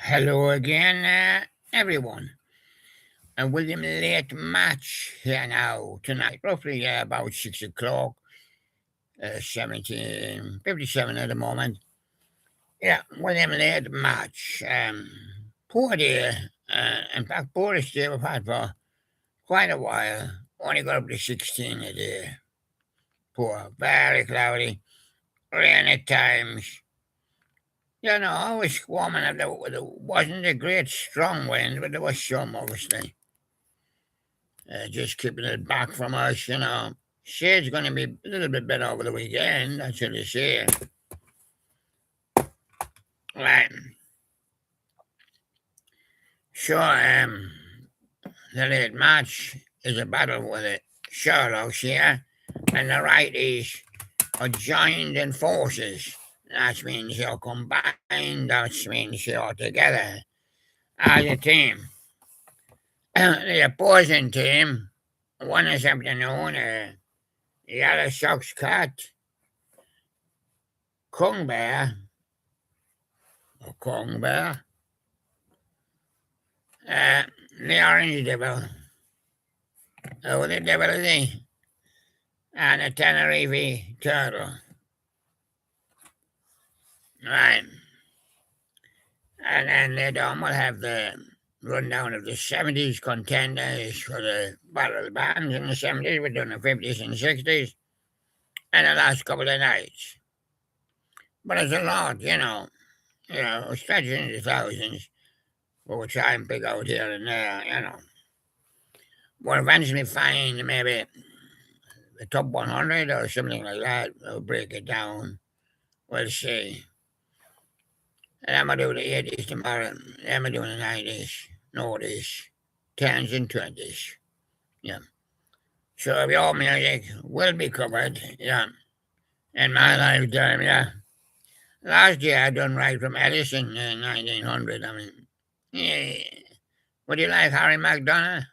Hello again, everyone. William late match here now tonight, roughly about 6 o'clock, 17:57 at the moment. Yeah, William late match. Poor day. In fact, poorest day we've had for quite a while. Only got up to 16 a day. Poor, very cloudy, rain at times. Always squalming. There wasn't a great strong wind, but there was some, obviously. Just keeping it back from us. Shade's going to be a little bit better over the weekend, that's what they say. Right. So, the late match is a battle with the Sherlocks here, and the Rightys are joined in forces. That means you're combined, that means you're together as a team. The opposing team won this afternoon, Yellow Sox Cat, Kung Bear, Kong Bear, the Orange Devil, the Devil is he, and the Tenerife Turtle. Right. And then they will have the rundown of the 70s contenders for the Battle of the Bands in the 70s. We're doing the 50s and 60s, and the last couple of nights. But it's a lot. Stretching into thousands. But we'll try and pick out here and there. We'll eventually find maybe the top 100 or something like that. We'll break it down. We'll see. And I'm going to do the 80s tomorrow. I'm going to do the 90s, noughties, 10s and 20s. Yeah. So your music will be covered, yeah, in my lifetime, yeah. Last year I done right from Edison in 1900. I mean, yeah. Would you like Harry McDonough?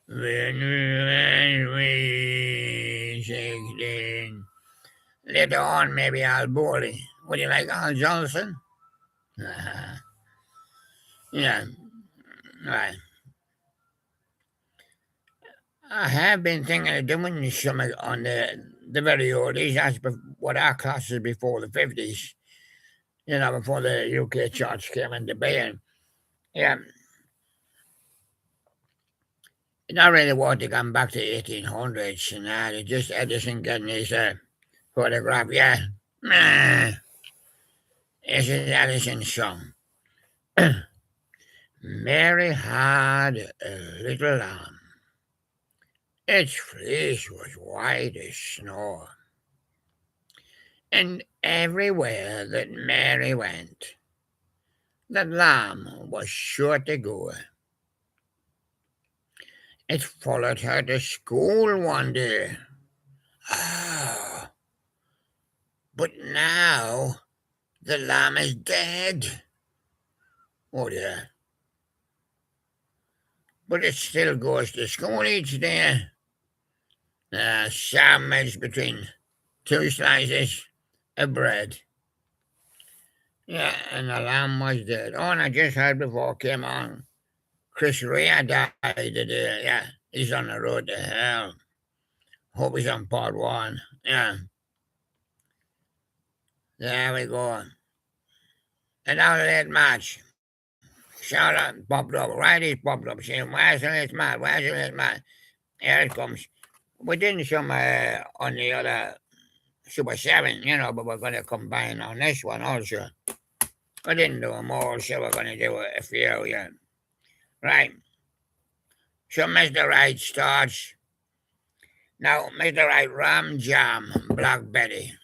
When we 16. Later on, maybe Al Borley. Would you like Al Johnson? Yeah, right. I have been thinking of doing something on the very oldies. That's what our class is before the 50s. Before the UK charts came into being. Yeah. Not really want to come back to 1800s and that. It's just Edison getting his photograph. Yeah. This is Edison's song. Mary had a little lamb. Its fleece was white as snow. And everywhere that Mary went, the lamb was sure to go. It followed her to school one day. Ah, but now the lamb is dead. Oh dear. But it still goes to school each day. Sandwich between two slices of bread. Yeah, and the lamb was dead. Oh, and I just heard before came on, Chris Rea died today. Yeah, he's on the road to hell. Hope he's on part one. Yeah. There we go. Another late match. Sherlocks popped up. Rightys popped up saying, where's the late match? Where's the late match? Here it comes. We did some on the other Super 7, but we're going to combine on this one also. We didn't do them all, so we're going to do a few, yeah. Right. So Mr. Right starts. Now, Mr. Right, Ram Jam, Black Betty.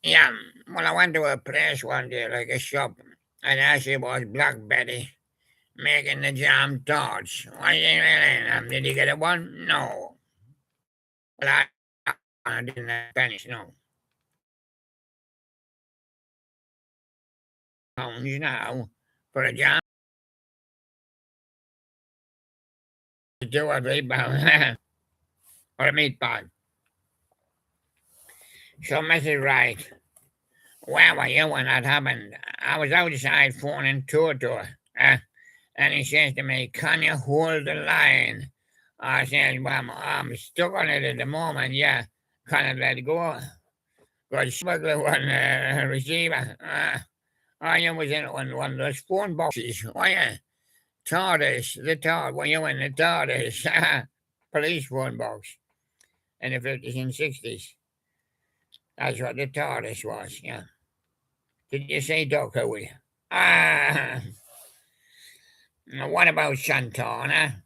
Yeah, well, I went to a place one day, like a shop, and there she was, Black Betty, making the jam tarts. Did you get a one? No. Well, I didn't have pennies, no. Pounds now for a jam. Do a £3 or a meat pie. So, Mrs. Wright, where were you when that happened? I was outside phoning Toto. And he says to me, "Can you hold the line?" I said, "Well, I'm stuck on it at the moment, yeah. Can I let go?" Got smuggler one receiver. I was in one of those phone boxes. Why, TARDIS, the TARDIS, when you in the TARDIS, police phone box in the 50s and 60s. That's what the TARDIS was, yeah. Did you say Doctor, will you? Ah, what about Santana?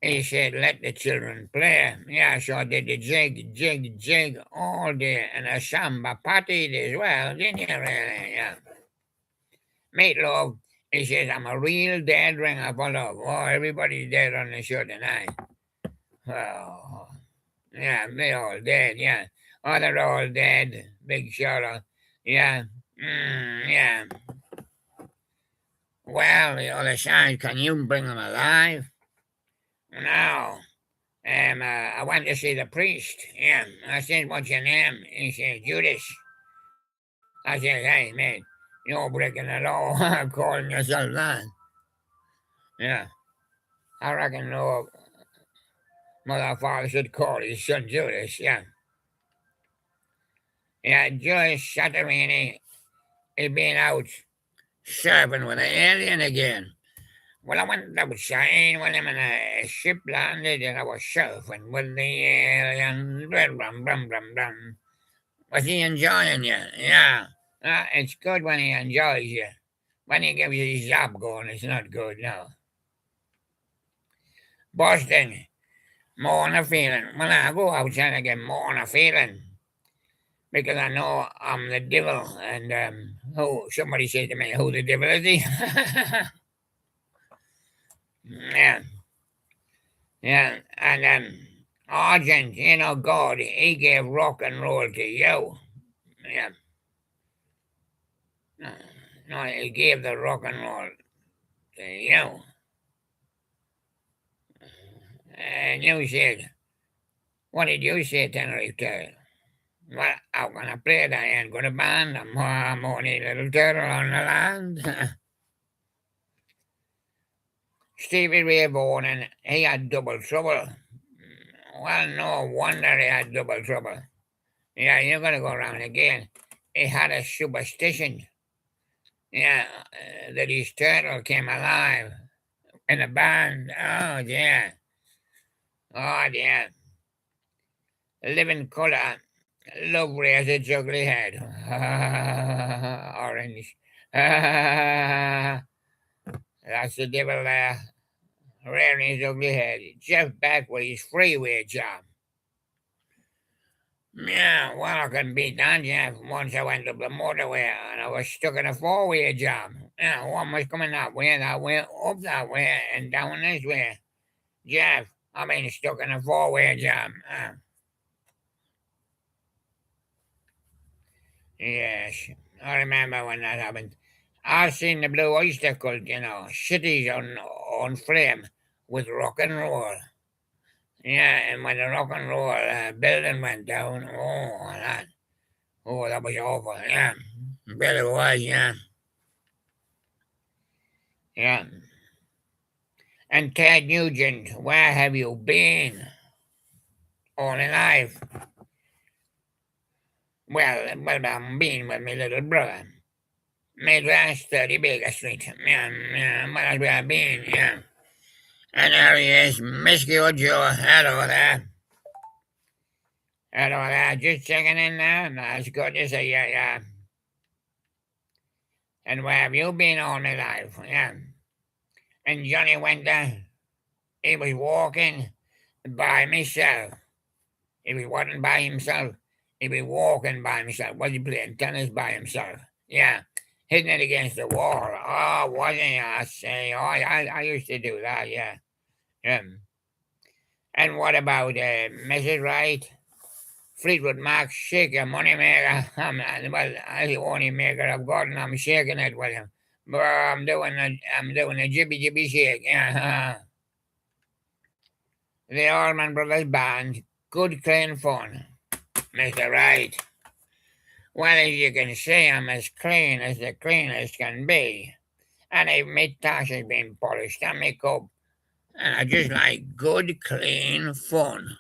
He said, "Let the children play." Yeah, so I did the jig all day, and a samba partied as well, didn't you, really? Yeah. Meatloaf, he says, "I'm a real dead ringer for love." Oh, everybody's dead on the show tonight. Oh, yeah, they all dead, yeah. Oh, they're all dead. Big Sherlock. Yeah. Yeah. Well, the other side, can you bring them alive? No. I went to see the priest. Yeah. I said, "What's your name?" He said, "Judas." I said, "Hey, man, you're breaking the law calling yourself that." Yeah. I reckon no mother father should call his son Judas. Yeah. Yeah, Judas Shatterini, he been out surfing with an alien again. Well, I went outside with him and a ship landed and I was surfing with the alien. Brum, brum, brum, brum, brum. Was he enjoying you? Yeah. It's good when he enjoys you. When he gives you his job going, it's not good, no. Boston, more on a feeling. When I go outside, I get more on a feeling. Because I know I'm the devil. And who somebody said to me, "Who the devil is he?" Yeah. Yeah. And Argent, God, he gave rock and roll to you. Yeah. No, he gave the rock and roll to you. And you said, "What did you say, Tenerife Turtle?" "Well, I'm gonna play that. I ain't gonna band. I'm only a little turtle on the land." Stevie Ray Vaughan, and he had double trouble. Well, no wonder he had double trouble. Yeah, you're gonna go around again. He had a superstition. Yeah, that his turtle came alive in a band. Oh, yeah. Oh, yeah. Living color. Lovely as a juggly head. Orange. That's the devil there. Rearing his ugly head. Jeff back with his freeway job. Yeah, well, I couldn't beat that, Jeff. Once I went up the motorway and I was stuck in a four-way job. Yeah, one was coming that way, up that way, and down this way. Jeff, I've been stuck in a four-way job. Yes, I remember when that happened. I've seen the Blue Oyster Cult, cities on flame with rock and roll. Yeah, and when the rock and roll building went down, that was awful. Yeah, bet it was. Yeah, yeah. And Ted Nugent, where have you been all in life? Well, I'm being with my little brother. Midwest 30 Baker Street. Yeah, that's where I've been, yeah. And there he is, Misky Joe. Hello there. Hello there. Just checking in there. Nice, good to see you, yeah. And where have you been all my life? Yeah. And Johnny Winter, he was walking by himself. If he wasn't by himself, he'd be walking by himself. Was he playing tennis by himself? Yeah. Hitting it against the wall. Oh, wasn't he? I say, I used to do that, yeah. And what about Mrs. Wright? Fleetwood Mac, shake your money maker. I'm the only maker I've got, and I'm shaking it with him. But I'm doing a jibby jibby shake. Yeah. The Allman Brothers Band, good clean fun, Mr. Wright. Well, as you can see, I'm as clean as the cleanest can be. And my tash has been polished and my cup. And I just like good, clean fun.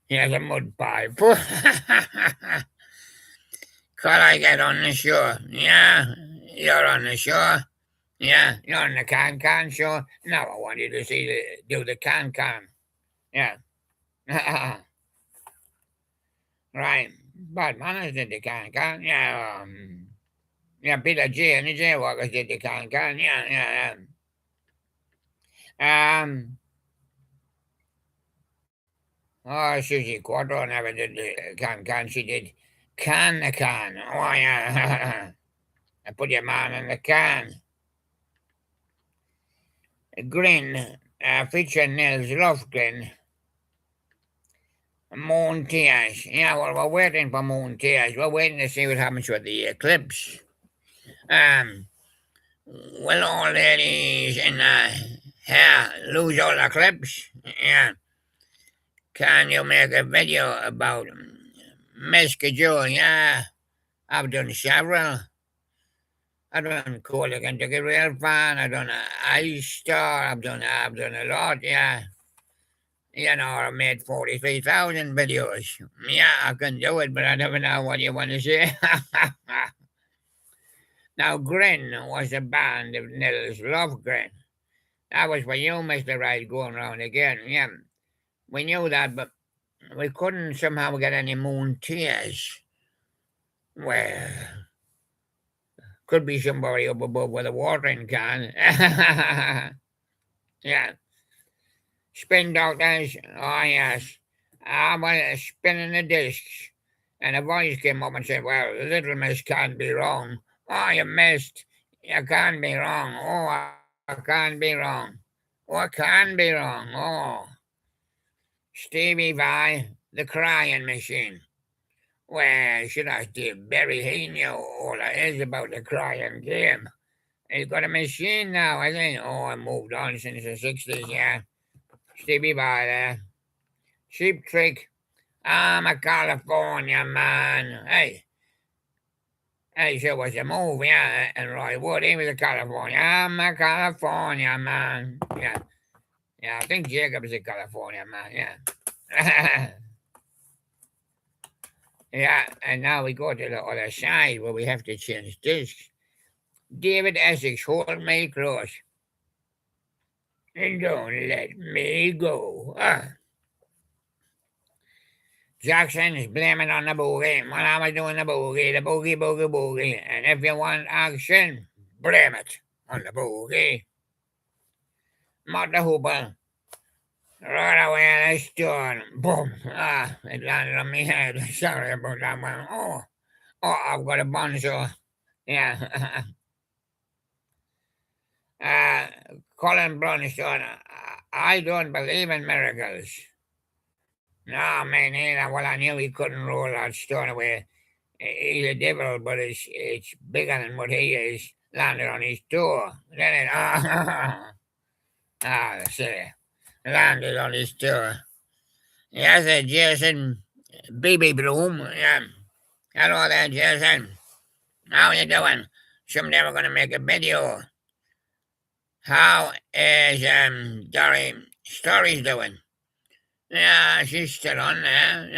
Here's a mud pipe. Could I get on the shore? Yeah, you're on the shore. Yeah, you're on the can shore. Now I want you to do the can. Yeah. Right. Bad manners did the can. Yeah. Yeah, Peter G and the Jaywalkers did the can. Yeah. Um. Oh, Susie Quattro never did the can. She did the can. Oh, yeah. I put your man in the can. Grin, featuring Nils Lofgren. Moon tears. Yeah, well, we're waiting for moon tears. We're waiting to see what happens with the eclipse. Um, will all ladies in hair lose all the clips? Yeah. Can you make a video about mescajou? Yeah, I've done several. I've done Cola Kentucky Real Fan. I've done Ice Star. I've done a lot. Yeah. You know, I made 43,000 videos. Yeah, I can do it, but I never know what you want to say. Now, Grin was a band of Nils Lofgren. That was for you, Mr. Right, going round again. Yeah, we knew that, but we couldn't somehow get any moon tears. Well, could be somebody up above with a watering can. Yeah. Spin doctors, oh yes. I was spinning the discs, and a voice came up and said, "Well, Little Miss can't be wrong. Oh, you missed. You can't be wrong. Oh, I can't be wrong. Oh, I can be wrong. Oh, Stevie Vai, the crying machine. Well, should I tell Barry he knew all there is about the crying game. He's got a machine now, I think. Oh, I moved on since the 60s, yeah. Stevie Vai there. Cheap Trick. I'm a California man. Hey, so was a movie, yeah, and Roy Wood, he was a California. I'm a California man. Yeah, I think Jacob is a California man, yeah. Yeah, and now we go to the other side where we have to change discs. David Essex, hold me close. And don't let me go. Jackson is blaming on the boogie. When I was doing the boogie. And if you want action, blame it on the boogie. Mother Hooper, right away in the stone. Boom. It landed on my head. Sorry about that one. Oh, I've got a bonzo. Yeah. uh, Colin Brunstone, I don't believe in miracles. No, me neither. Well, I knew he couldn't roll that stone away. He's a devil, but it's bigger than what he is. Landed on his toe. Then silly. Landed on his toe. Yes, Jason Baby Bloom. Yeah. Hello there, Jason. How you doing? Someday we're gonna make a video. How is Dory Stories doing? Yeah, she's still on there.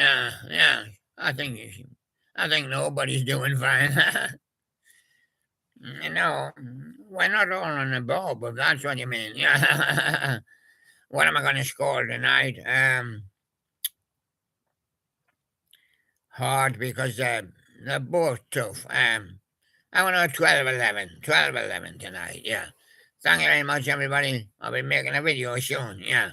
Yeah. I think I think nobody's doing fine. No, we're not all on the ball, but that's what you mean. Yeah. What am I going to score tonight? Hard because they're both tough. I want to 12-11. 12-11 tonight. Yeah. Thank you very much, everybody. I'll be making a video soon. Yeah.